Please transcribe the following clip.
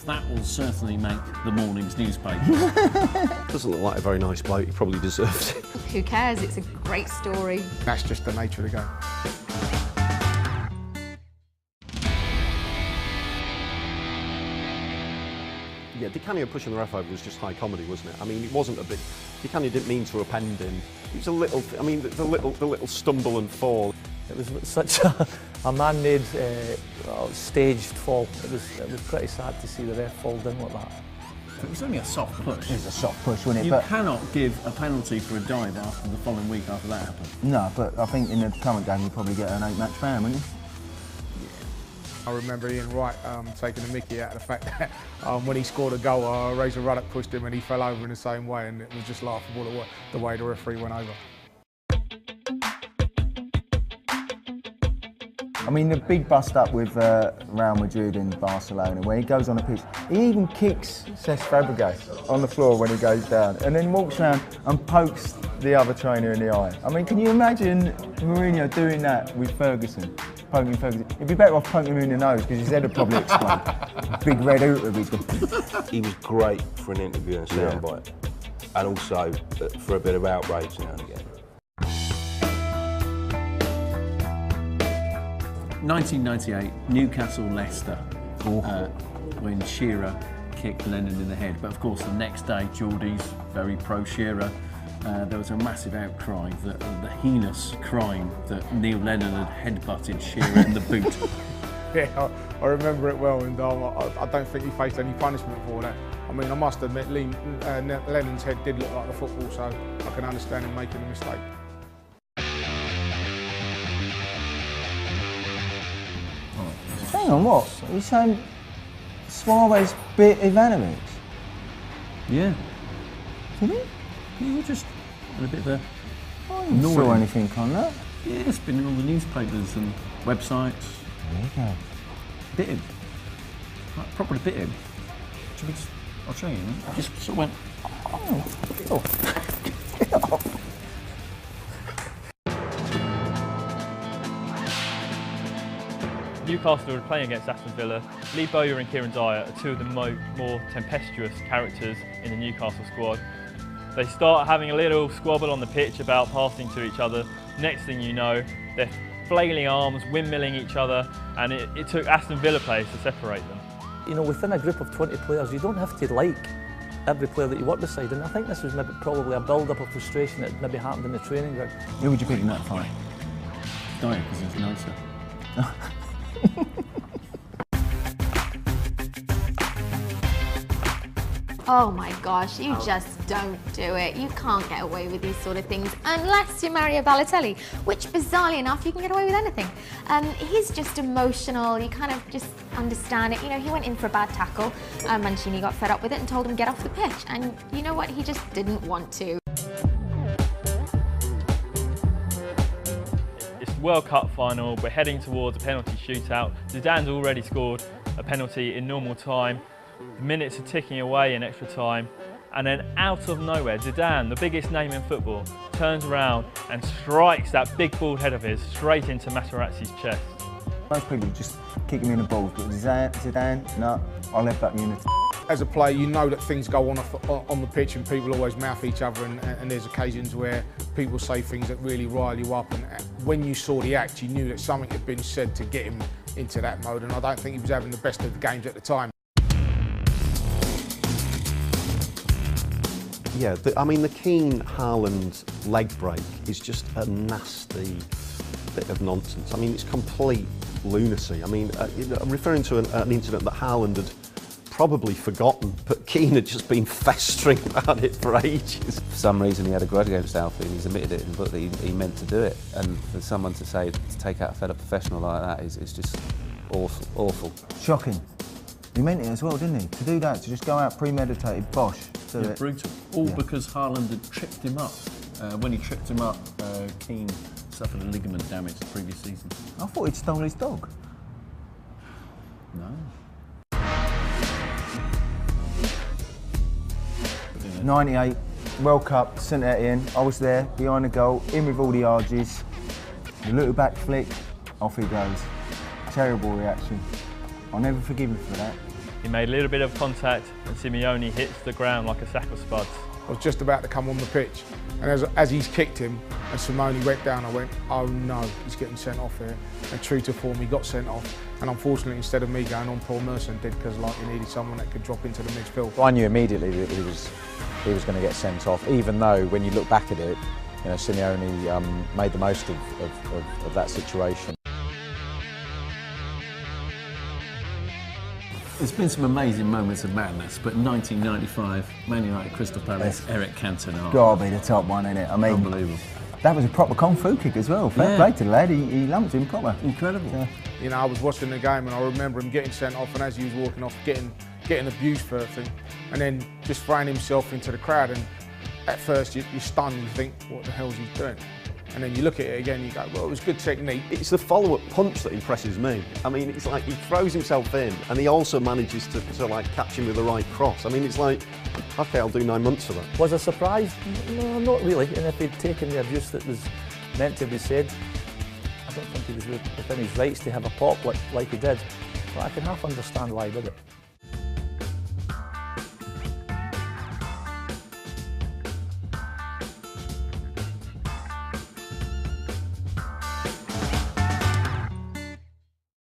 That will certainly make the morning's newspaper. Doesn't look like a very nice bloke, he probably deserves it. Who cares? It's a great story. That's just the nature of the game. Yeah, Di Canio pushing the ref over was just high comedy, wasn't it? I mean, it wasn't a bit. Di Canio didn't mean to append him. It was a little. I mean, the little stumble and fall. It was such a man-made, staged fall. It was pretty sad to see the ref fall down like that. It was only a soft push. It was a soft push, wasn't it? You cannot give a penalty for a dive after the following week after that happened. No, but I think in the current game you probably get an 8-match ban, wouldn't you? I remember Ian Wright taking the mickey out of the fact that when he scored a goal, Razor Ruddock pushed him and he fell over in the same way, and it was just laughable the way the referee went over. I mean, the big bust-up with Real Madrid and Barcelona, where he goes on the pitch, he even kicks Cesc Fabregas on the floor when he goes down, and then walks around and pokes the other trainer in the eye. I mean, can you imagine Mourinho doing that with Ferguson? Poking Ferguson. He'd be better off poking him in the nose because his head would probably explode. Big red hoot would be good. He was great for an interview and soundbite, and also for a bit of outrage now and again. 1998, Newcastle-Leicester, when Shearer kicked Lennon in the head. But of course, the next day, Geordie's very pro-Shearer. There was a massive outcry that the heinous crime that Neil Lennon had headbutted Shearer in the boot. Yeah, I remember it well, and I don't think he faced any punishment for that. I mean, I must admit, Lennon's head did look like the football, so I can understand him making a mistake. Hang on, what? Are you saying Suarez bit Ivanovic? Yeah. Did he? You were just a bit of a... I didn't saw anything on that. Yeah, it's been in all the newspapers and websites. There you go. Bit him. Like, properly bit him. Should we just... I'll show you. I just sort of went... Oh. Newcastle are playing against Aston Villa. Lee Bowyer and Kieran Dyer are two of the more tempestuous characters in the Newcastle squad. They start having a little squabble on the pitch about passing to each other. Next thing you know, they're flailing arms, windmilling each other, and it took Aston Villa players to separate them. You know, within a group of 20 players, you don't have to like every player that you work beside, and I think this was maybe probably a build-up of frustration that maybe happened in the training ground. Who would you pick in that fight? Dyer, because he's nicer. Oh my gosh, you just don't do it. You can't get away with these sort of things unless you're Mario Balotelli, which bizarrely enough, you can get away with anything. He's just emotional, you kind of just understand it. You know, he went in for a bad tackle, Mancini got fed up with it and told him get off the pitch. And you know what, he just didn't want to. It's the World Cup final, we're heading towards a penalty shootout. Zidane's already scored a penalty in normal time. The minutes are ticking away in extra time, and then out of nowhere, Zidane, the biggest name in football, turns around and strikes that big bald head of his straight into Materazzi's chest. Most people just kick him in the balls, but Zidane, no, I'll let back you in the As a player, you know that things go on the pitch and people always mouth each other, and there's occasions where people say things that really rile you up, and when you saw the act, you knew that something had been said to get him into that mode, and I don't think he was having the best of the games at the time. Yeah, I mean, the Keane Haaland leg break is just a nasty bit of nonsense. I mean, it's complete lunacy. I mean, I'm referring to an incident that Haaland had probably forgotten, but Keane had just been festering about it for ages. For some reason, he had a grudge against Alfie, and he's admitted it in the book that he meant to do it. And for someone to say to take out a fed-up professional like that is just awful, awful. Shocking. He meant it as well, didn't he? To do that, to just go out premeditated, bosh. Yeah, brutal. All because Haaland had tripped him up. When he tripped him up, Keane suffered a ligament damage the previous season. I thought he'd stole his dog. No. 98, World Cup, St Etienne. I was there, behind the goal, in with all the arges. A little back flick, off he goes. Terrible reaction. I'll never forgive him for that. He made a little bit of contact and Simeone hits the ground like a sack of spuds. I was just about to come on the pitch, and as he's kicked him and Simone went down, I went, oh no, he's getting sent off here. And true to form, he got sent off. And unfortunately, instead of me going on, Paul Merson did, because like, he needed someone that could drop into the midfield. I knew immediately that he was going to get sent off, even though when you look back at it, you know, Simeone made the most of that situation. There's been some amazing moments of madness, but 1995, Man United, Crystal Palace, Eric Cantona. Gotta be the top one, innit? I mean, Unbelievable. that was a proper Kung Fu kick as well. Fair play to the lad, he lumped him proper. Incredible. Yeah. You know, I was watching the game and I remember him getting sent off, and as he was walking off, getting abused for everything, and then just throwing himself into the crowd. And at first you're stunned, you think, what the hell's he doing? And then you look at it again, you go, well, it was good technique. It's the follow-up punch that impresses me. I mean, it's like he throws himself in and he also manages to like catch him with the right cross. I mean, it's like, okay, I'll do 9 months for that. Was I surprised? No, not really. And if he'd taken the abuse that was meant to be said, I don't think he was within his rights to have a pop like he did. But I can half understand why he did it.